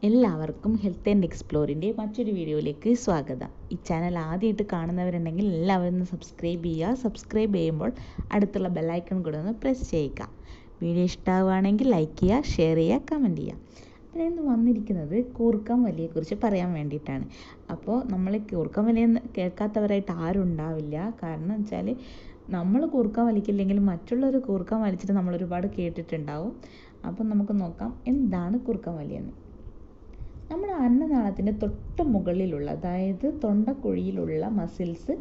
എല്ലാവർക്കും health and എക്സ്പ്ലോറിൻ്റെ മറ്റൊരു വീഡിയോയിലേക്ക് സ്വാഗതം. ഈ ചാനൽ ആദ്യമായിട്ട് കാണുന്നവരുണ്ടെങ്കിൽ എല്ലാവരും ഒന്ന് സബ്സ്ക്രൈബ് ചെയ്യുക. സബ്സ്ക്രൈബ് ചെയ്യുമ്പോൾ അടുത്തുള്ള ബെല്ലൈക്കൺ കൂടെ ഒന്ന് പ്രസ് ചെയ്യുക. വീഡിയോ ഇഷ്ടമാവുകയാണെങ്കിൽ ലൈക്ക് ചെയ്യുക, ഷെയർ ചെയ്യുക, കമൻറ്റ് ചെയ്യുക. അപ്പോൾ ഞാൻ ഇന്ന് വന്നിരിക്കുന്നത് കൂർക്കം വലിയെക്കുറിച്ച് പറയാൻ വേണ്ടിയിട്ടാണ്. അപ്പോൾ നമ്മൾ കൂർക്കം വലിയ കേൾക്കാത്തവരായിട്ട് ആരും ഉണ്ടാവില്ല. കാരണം വെച്ചാൽ നമ്മൾ കൂർക്കം വലിക്കില്ലെങ്കിൽ മറ്റുള്ളവർ കൂർക്കം വലിച്ചിട്ട് നമ്മൾ ഒരുപാട് കേട്ടിട്ടുണ്ടാവും. അപ്പം നമുക്ക് നോക്കാം എന്താണ് കൂർക്കം വലിയെന്ന്. നമ്മുടെ അന്നനാളത്തിൻ്റെ തൊട്ട് മുകളിലുള്ള, അതായത് തൊണ്ടക്കുഴിയിലുള്ള മസിൽസ്,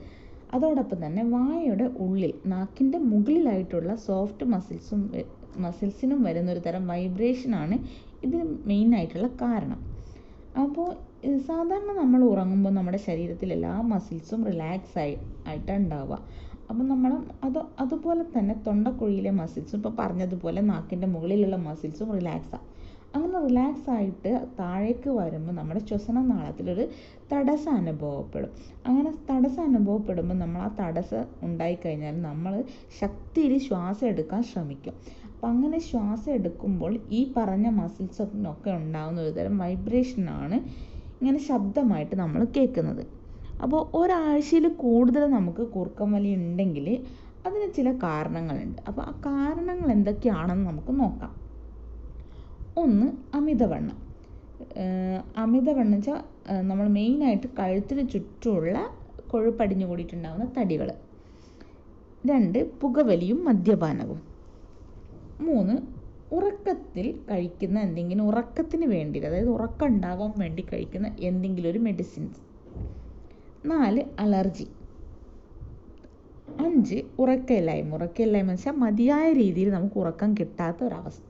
അതോടൊപ്പം തന്നെ വായയുടെ ഉള്ളിൽ നാക്കിൻ്റെ മുകളിലായിട്ടുള്ള സോഫ്റ്റ് മസിൽസിനും വരുന്നൊരു തരം വൈബ്രേഷനാണ് ഇതിന് മെയിനായിട്ടുള്ള കാരണം. അപ്പോൾ സാധാരണ നമ്മൾ ഉറങ്ങുമ്പോൾ നമ്മുടെ ശരീരത്തിൽ എല്ലാ മസിൽസും റിലാക്സ് ആയിട്ടാണ് ഉണ്ടാവുക. അപ്പം നമ്മൾ അതുപോലെ തന്നെ തൊണ്ടക്കുഴിയിലെ മസിൽസും, ഇപ്പോൾ പറഞ്ഞതുപോലെ നാക്കിൻ്റെ മുകളിലുള്ള മസിൽസും റിലാക്സാണ്. അങ്ങനെ റിലാക്സ് ആയിട്ട് താഴേക്ക് വരുമ്പോൾ നമ്മുടെ ശ്വസനനാളത്തിലൊരു തടസ്സം അനുഭവപ്പെടും. അങ്ങനെ തടസ്സം അനുഭവപ്പെടുമ്പോൾ നമ്മൾ ആ തടസ്സം ഉണ്ടായിക്കഴിഞ്ഞാൽ നമ്മൾ ശക്തിയിൽ ശ്വാസം എടുക്കാൻ ശ്രമിക്കും. അപ്പം അങ്ങനെ ശ്വാസം എടുക്കുമ്പോൾ ഈ പറഞ്ഞ മസിൽസിനൊക്കെ ഉണ്ടാകുന്ന ഒരു തരം വൈബ്രേഷനാണ് ഇങ്ങനെ ശബ്ദമായിട്ട് നമ്മൾ കേൾക്കുന്നത്. അപ്പോൾ ഒരാഴ്ചയിൽ കൂടുതൽ നമുക്ക് കൂർക്കം വലി ഉണ്ടെങ്കിൽ അതിന് ചില കാരണങ്ങളുണ്ട്. അപ്പോൾ ആ കാരണങ്ങൾ എന്തൊക്കെയാണെന്ന് നമുക്ക് നോക്കാം. ഒന്ന്, അമിതവണ്ണം. അമിതവണ്ണം വെച്ചാൽ നമ്മൾ മെയിനായിട്ട് കഴുത്തിന് ചുറ്റുമുള്ള കൊഴുപ്പടിഞ്ഞു കൂടിയിട്ടുണ്ടാകുന്ന തടികൾ. 2, പുകവലിയും മദ്യപാനവും. 3, ഉറക്കത്തിൽ കഴിക്കുന്ന എന്തെങ്കിലും, ഉറക്കത്തിന് വേണ്ടി, അതായത് ഉറക്കം ഉണ്ടാവാൻ വേണ്ടി കഴിക്കുന്ന എന്തെങ്കിലും ഒരു മെഡിസിൻസ്. 4, അലർജി. 5, ഉറക്കമില്ലായ്മ വെച്ചാൽ മതിയായ രീതിയിൽ നമുക്ക് ഉറക്കം കിട്ടാത്ത ഒരവസ്ഥ.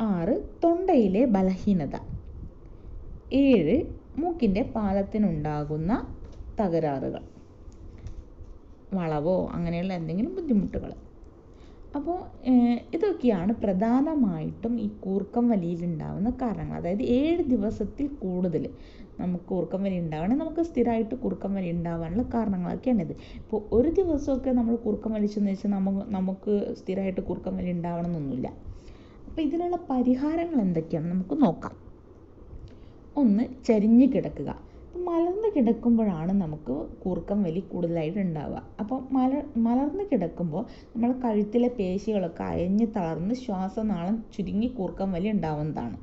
6, തൊണ്ടയിലെ ബലഹീനത. 7, മൂക്കിൻ്റെ പാദത്തിനുണ്ടാകുന്ന തകരാറുകൾ, വളവോ അങ്ങനെയുള്ള എന്തെങ്കിലും ബുദ്ധിമുട്ടുകൾ. അപ്പോൾ ഇതൊക്കെയാണ് പ്രധാനമായിട്ടും ഈ കൂർക്കം വലിയിലുണ്ടാകുന്ന കാരണങ്ങൾ. അതായത് 7 ദിവസത്തിൽ കൂടുതൽ നമുക്ക് കൂർക്കം വലി ഉണ്ടാവണമെങ്കിൽ നമുക്ക് സ്ഥിരമായിട്ട് കൂർക്കം വലി ഉണ്ടാകാനുള്ള കാരണങ്ങളൊക്കെയാണിത്. ഇപ്പോൾ ഒരു ദിവസമൊക്കെ നമ്മൾ കൂർക്കം വലിച്ചെന്ന് വെച്ചാൽ നമുക്ക് സ്ഥിരമായിട്ട് കൂർക്കം വലി ഉണ്ടാവണമെന്നൊന്നുമില്ല. അപ്പോൾ ഇതിനുള്ള പരിഹാരങ്ങൾ എന്തൊക്കെയാണ് നമുക്ക് നോക്കാം. 1, ചരിഞ്ഞ് കിടക്കുക. മലർന്ന് കിടക്കുമ്പോഴാണ് നമുക്ക് കൂർക്കം വലി കൂടുതലായിട്ട് ഉണ്ടാവുക. അപ്പോൾ മലർന്ന് കിടക്കുമ്പോൾ നമ്മൾ കഴുത്തിലെ പേശികളൊക്കെ അയഞ്ഞ് തളർന്ന് ശ്വാസനാളം ചുരുങ്ങി കൂർക്കം വലി ഉണ്ടാവുന്നതാണ്.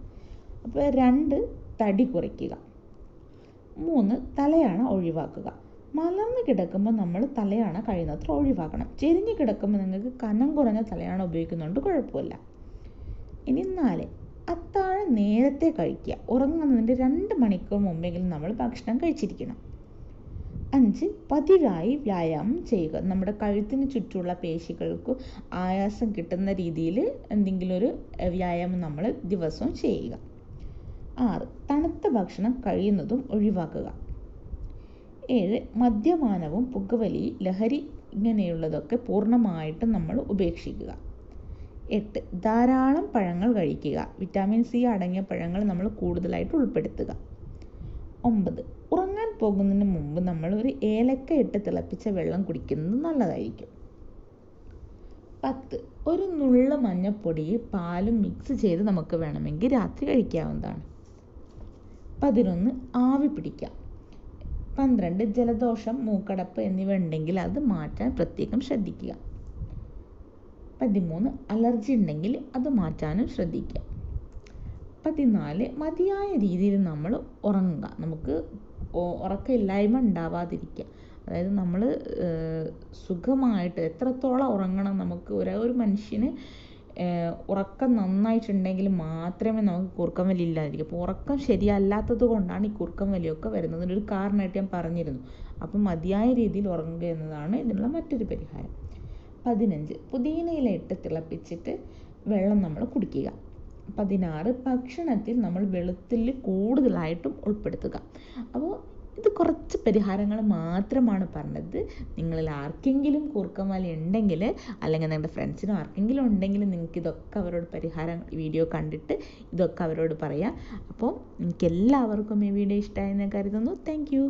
അപ്പോൾ 2, തടി കുറയ്ക്കുക. 3, തലയാണ ഒഴിവാക്കുക. മലർന്ന് കിടക്കുമ്പോൾ നമ്മൾ തലയാണ കഴിയുന്നത്ര ഒഴിവാക്കണം. ചെരിഞ്ഞ് കിടക്കുമ്പോൾ നിങ്ങൾക്ക് കനം കുറഞ്ഞ തലയാണ ഉപയോഗിക്കുന്നതുകൊണ്ട് കുഴപ്പമില്ല. ഇനി 4, അത്താഴം നേരത്തെ കഴിക്കുക. ഉറങ്ങുന്നതിൻ്റെ 2 മണിക്കൂർ മുമ്പെങ്കിലും നമ്മൾ ഭക്ഷണം കഴിച്ചിരിക്കണം. 5, പതിവായി വ്യായാമം ചെയ്യുക. നമ്മുടെ കഴുത്തിന് ചുറ്റുമുള്ള പേശികൾക്ക് ആയാസം കിട്ടുന്ന രീതിയിൽ എന്തെങ്കിലും ഒരു വ്യായാമം നമ്മൾ ദിവസവും ചെയ്യുക. 6, തണുത്ത ഭക്ഷണം കഴിയുന്നതും ഒഴിവാക്കുക. 7, മദ്യപാനവും പുകവലി, ലഹരി ഇങ്ങനെയുള്ളതൊക്കെ പൂർണ്ണമായിട്ടും നമ്മൾ ഉപേക്ഷിക്കുക. 8, ധാരാളം പഴങ്ങൾ കഴിക്കുക. വിറ്റാമിൻ സി അടങ്ങിയ പഴങ്ങൾ നമ്മൾ കൂടുതലായിട്ട് ഉൾപ്പെടുത്തുക. 9, ഉറങ്ങാൻ പോകുന്നതിന് മുമ്പ് നമ്മൾ ഒരു ഏലക്ക ഇട്ട് തിളപ്പിച്ച വെള്ളം കുടിക്കുന്നത് നല്ലതായിരിക്കും. 10, ഒരു നുള്ള മഞ്ഞപ്പൊടി പാലും മിക്സ് ചെയ്ത് നമുക്ക് വേണമെങ്കിൽ രാത്രി കഴിക്കാവുന്നതാണ്. 11, ആവി പിടിക്കാം. 12, ജലദോഷം, മൂക്കടപ്പ് എന്നിവ ഉണ്ടെങ്കിൽ അത് മാറ്റാൻ പ്രത്യേകം ശ്രദ്ധിക്കുക. 13, അലർജി ഉണ്ടെങ്കിൽ അത് മാറ്റാനും ശ്രദ്ധിക്കുക. 14, മതിയായ രീതിയിൽ നമ്മൾ ഉറങ്ങുക. നമുക്ക് ഉറക്കമില്ലായ്മ ഉണ്ടാവാതിരിക്കുക. അതായത് നമ്മൾ സുഖമായിട്ട് എത്രത്തോളം ഉറങ്ങണം, നമുക്ക് ഒരു മനുഷ്യന് ഉറക്കം നന്നായിട്ടുണ്ടെങ്കിൽ മാത്രമേ നമുക്ക് കൂർക്കം വലി ഇല്ലാതിരിക്കും. അപ്പോൾ ഉറക്കം ശരിയല്ലാത്തത് കൊണ്ടാണ് ഈ കൂർക്കം വലിയൊക്കെ വരുന്നത്. ഇതിനൊരു കാരണമായിട്ട് ഞാൻ പറഞ്ഞിരുന്നു. അപ്പം മതിയായ രീതിയിൽ ഉറങ്ങുക എന്നതാണ് ഇതിനുള്ള മറ്റൊരു പരിഹാരം. 15, പുതിനയില ഇട്ട് തിളപ്പിച്ചിട്ട് വെള്ളം നമ്മൾ കുടിക്കുക. 16, ഭക്ഷണത്തിൽ നമ്മൾ വെളുത്തുള്ളി കൂടുതലായിട്ടും ഉൾപ്പെടുത്തുക. അപ്പോൾ ഇത് കുറച്ച് പരിഹാരങ്ങൾ മാത്രമാണ് പറഞ്ഞത്. നിങ്ങളിൽ ആർക്കെങ്കിലും കൂർക്കം വലി ഉണ്ടെങ്കിൽ, അല്ലെങ്കിൽ നിങ്ങളുടെ ഫ്രണ്ട്സിനോ ആർക്കെങ്കിലും ഉണ്ടെങ്കിൽ നിങ്ങൾക്ക് ഇതൊക്കെ അവരോട് വീഡിയോ കണ്ടിട്ട് ഇതൊക്കെ അവരോട് പറയാം. അപ്പോൾ നിങ്ങൾക്ക് എല്ലാവർക്കും ഈ വീഡിയോ ഇഷ്ടമായെന്ന് കരുതുന്നു. Thank you.